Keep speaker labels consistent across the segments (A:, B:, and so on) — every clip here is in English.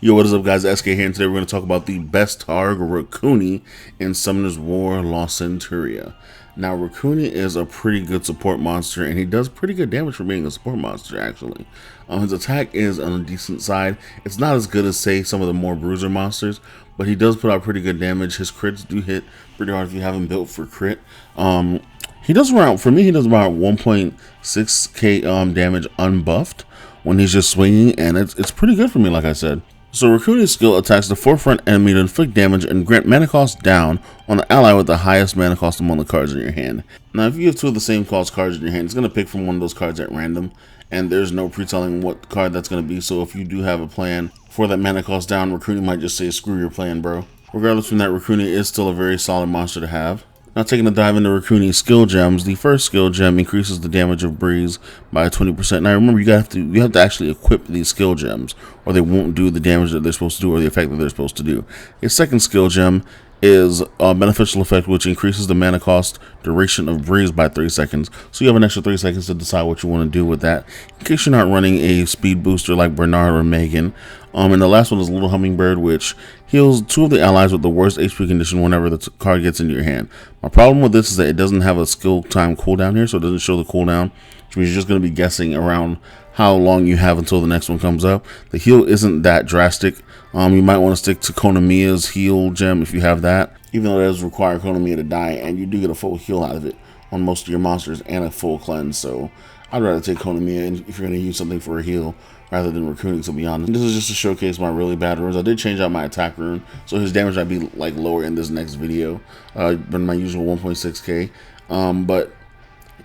A: Yo, what is up, guys? SK here, and today we're going to talk about the best targ Racuni in Summoner's War La Centuria. Now, Racuni is a pretty good support monster, and he does pretty good damage for being a support monster, actually. His attack is on a decent side. It's not as good as, say, some of the more bruiser monsters, but he does put out pretty good damage. His crits do hit pretty hard if you have him built for crit. He does around, for me, he does about 1.6k damage unbuffed when he's just swinging, and it's pretty good for me, like I said. So Racuni's skill attacks the forefront enemy to inflict damage and grant mana cost down on the ally with the highest mana cost among the cards in your hand. Now, if you have two of the same cost cards in your hand, it's going to pick from one of those cards at random, and there's no pre-telling what card that's going to be. So if you do have a plan for that mana cost down, Racuni might just say, screw your plan, bro. Regardless from that, Racuni is still a very solid monster to have. Now, taking a dive into Racuni's skill gems, the first skill gem increases the damage of breeze by 20%. Now, remember, you have to actually equip these skill gems, or they won't do the damage that they're supposed to do, or the effect that they're supposed to do. His second skill gem is a beneficial effect, which increases the mana cost duration of breeze by 3 seconds. So you have an extra 3 seconds to decide what you want to do with that, in case you're not running a speed booster like Bernard or Megan. And the last one is Little Hummingbird, which heals 2 of the allies with the worst HP condition whenever the card gets into your hand. My problem with this is that it doesn't have a skill time cooldown here, so it doesn't show the cooldown, which means you're just going to be guessing around how long you have until the next one comes up. The heal isn't that drastic. You might want to stick to Konamiya's heal gem if you have that, even though it does require Konamiya to die, and you do get a full heal out of it on most of your monsters and a full cleanse. So I'd rather take Konamiya if you're going to use something for a heal rather than Racuni, to be honest. This is just to showcase my really bad runes. I did change out my attack rune, so his damage might be like lower in this next video than my usual 1.6k. But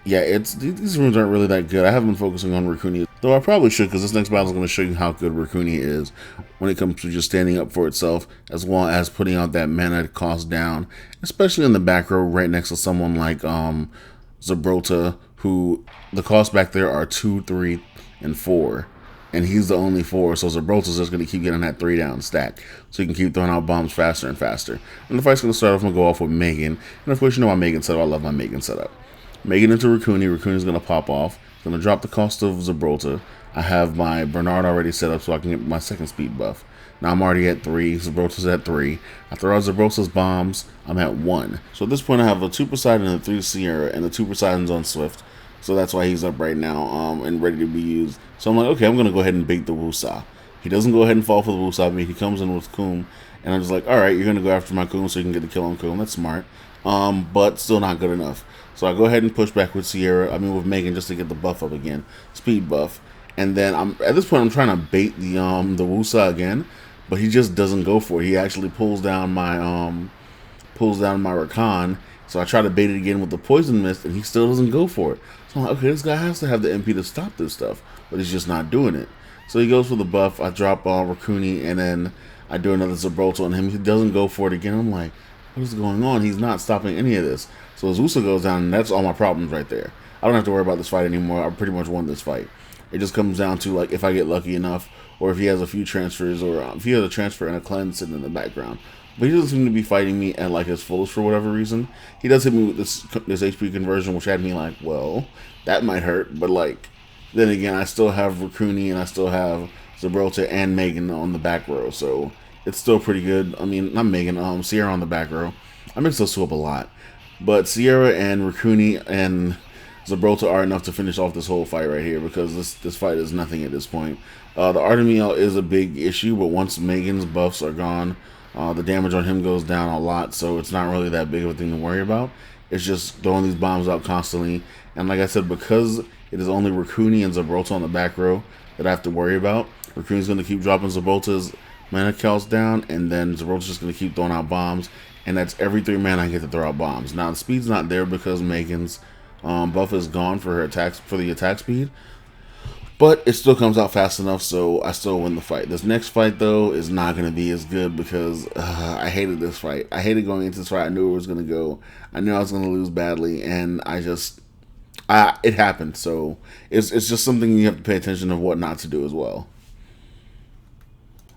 A: yeah, these runes aren't really that good. I haven't been focusing on Racuni, though I probably should, because this next battle is going to show you how good Racuni is when it comes to just standing up for itself, as well as putting out that mana cost down, especially in the back row right next to someone like Zabrota, who the costs back there are 2, 3, and 4. And he's the only 4, so Zabrota's just going to keep getting that 3 down stack, so you can keep throwing out bombs faster and faster. And the fight's going to start off, I'm going to go off with Megan. And of course, you know my Megan setup. I love my Megan setup. Megan into Racuni. Racuni's going to pop off. Going to drop the cost of Zabrota. I have my Bernard already set up so I can get my second speed buff. Now I'm already at 3. Zabrota's at 3. I throw out Zabrota's bombs. I'm at 1. So at this point, I have a 2 Poseidon and a 3 Sierra, and the 2 Poseidons on Swift. So that's why he's up right now and ready to be used. So I'm like, okay, I'm going to go ahead and bait the Wusa. He doesn't go ahead and fall for the Wusa bait. He comes in with Coom. And I'm just like, all right, you're going to go after my Coom so you can get the kill on Coom. That's smart. But still not good enough. So I go ahead and push back with with Megan, just to get the buff up again. Speed buff. And then at this point, I'm trying to bait the Wusa again. But he just doesn't go for it. He actually pulls down my Rakan. So I try to bait it again with the Poison Mist, and he still doesn't go for it. So I'm like, okay, this guy has to have the MP to stop this stuff, but he's just not doing it. So he goes for the buff. I drop Racuni, and then I do another Zabrota on him. He doesn't go for it again. I'm like, what is going on? He's not stopping any of this. So his Usa goes down, and that's all my problems right there. I don't have to worry about this fight anymore. I pretty much won this fight. It just comes down to, like, if I get lucky enough, or if he has a few transfers, or if he has a transfer and a cleanse sitting in the background. But he doesn't seem to be fighting me at like his fullest for whatever reason. He does hit me with this HP conversion, which had me like, well, that might hurt. But like, then again, I still have Racuni and I still have Zabrota and Megan on the back row, so it's still pretty good. I mean, not Megan, Sierra on the back row. I mix those two up a lot, but Sierra and Racuni and Zabrota are enough to finish off this whole fight right here, because this fight is nothing at this point. The Artemiel is a big issue, but once Megan's buffs are gone, the damage on him goes down a lot, so it's not really that big of a thing to worry about. It's just throwing these bombs out constantly. And like I said, because it is only Racuni and Zabrota on the back row that I have to worry about, Racuni's going to keep dropping Zabrota's mana counts down, and then Zabrota's just going to keep throwing out bombs. And that's every 3 mana I get to throw out bombs. Now, the speed's not there because Megan's buff is gone for her attacks, for the attack speed. But it still comes out fast enough, so I still win the fight. This next fight, though, is not going to be as good because I hated this fight. I hated going into this fight. I knew it was going to go. I knew I was going to lose badly, and it happened. So it's just something you have to pay attention of what not to do as well.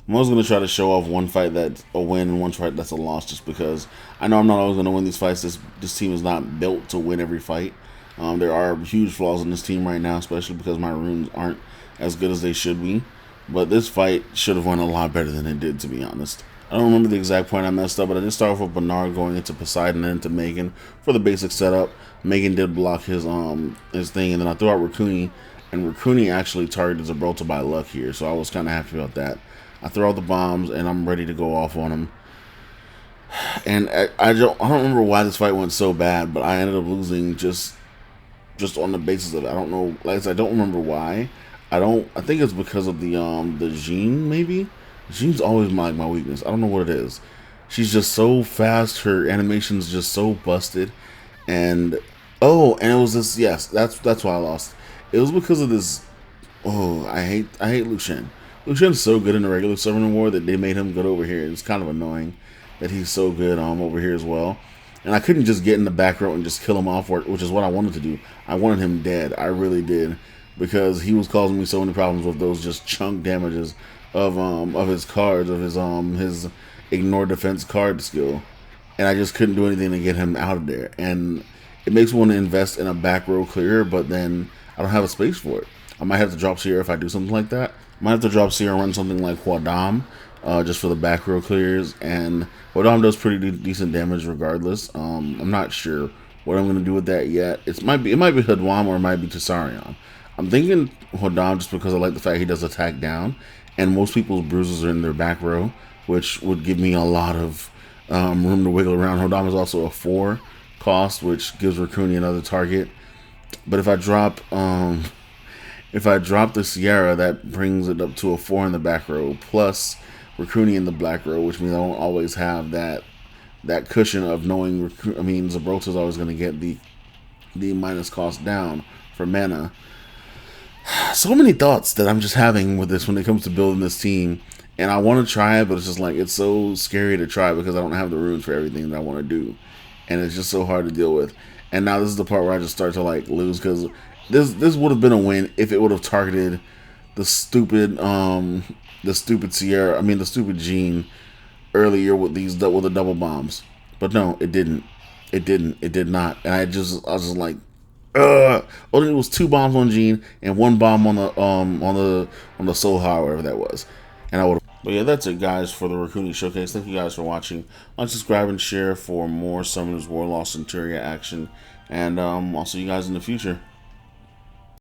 A: I'm always going to try to show off one fight that's a win and one fight that's a loss, just because I know I'm not always going to win these fights. This team is not built to win every fight. There are huge flaws in this team right now, especially because my runes aren't as good as they should be. But this fight should have went a lot better than it did, to be honest. I don't remember the exact point I messed up, but I did start off with Bernard going into Poseidon and into Megan for the basic setup. Megan did block his thing, and then I threw out Racuni, and Racuni actually targeted Gibraltar by luck here, so I was kind of happy about that. I throw out the bombs, and I'm ready to go off on him. And I don't remember why this fight went so bad, but I ended up losing just on the basis of it. I don't know. Like I said, I don't remember why. I think it's because of the Jean maybe. Jean's always my weakness. I don't know what it is. She's just so fast. Her animation's just so busted. And oh, and it was this. Yes, that's why I lost. It was because of this. Oh, I hate Lucien. Lucien's so good in the regular Summoning War that they made him good over here. It's kind of annoying that he's so good over here as well. And I couldn't just get in the back row and just kill him off, which is what I wanted to do. I wanted him dead. I really did, because he was causing me so many problems with those just chunk damages of his cards, of his ignore defense card skill, and I just couldn't do anything to get him out of there. And it makes me want to invest in a back row clear, but then I don't have a space for it. I might have to drop Sierra if I do something like that. I might have to drop Sierra and run something like Huadam, just for the back row clears, and Huadam does pretty decent damage regardless. I'm not sure what I'm going to do with that yet. It might be Hadwam or it might be Tsarion. I'm thinking Huadam just because I like the fact he does attack down, and most people's bruises are in their back row, which would give me a lot of room to wiggle around. Huadam is also a 4 cost, which gives Racuni another target. But if I drop the Sierra, that brings it up to a 4 in the back row, plus Racuni in the black row, which means I won't always have that cushion of knowing. Gibraltar's always going to get the minus cost down for mana. So many thoughts that I'm just having with this when it comes to building this team, and I want to try it, but it's just like it's so scary to try because I don't have the runes for everything that I want to do, and it's just so hard to deal with. And now this is the part where I just start to like lose, because this would have been a win if it would have targeted the stupid Sierra, the stupid Jean earlier with the double bombs. But no, it didn't. It did not. And I was just like, only it was 2 bombs on Jean and 1 bomb on the Soul High, whatever that was. And I would. But yeah, that's it, guys, for the Racuni showcase. Thank you guys for watching. Like, subscribe, and share for more Summoners War Lost Centuria action. And I'll see you guys in the future.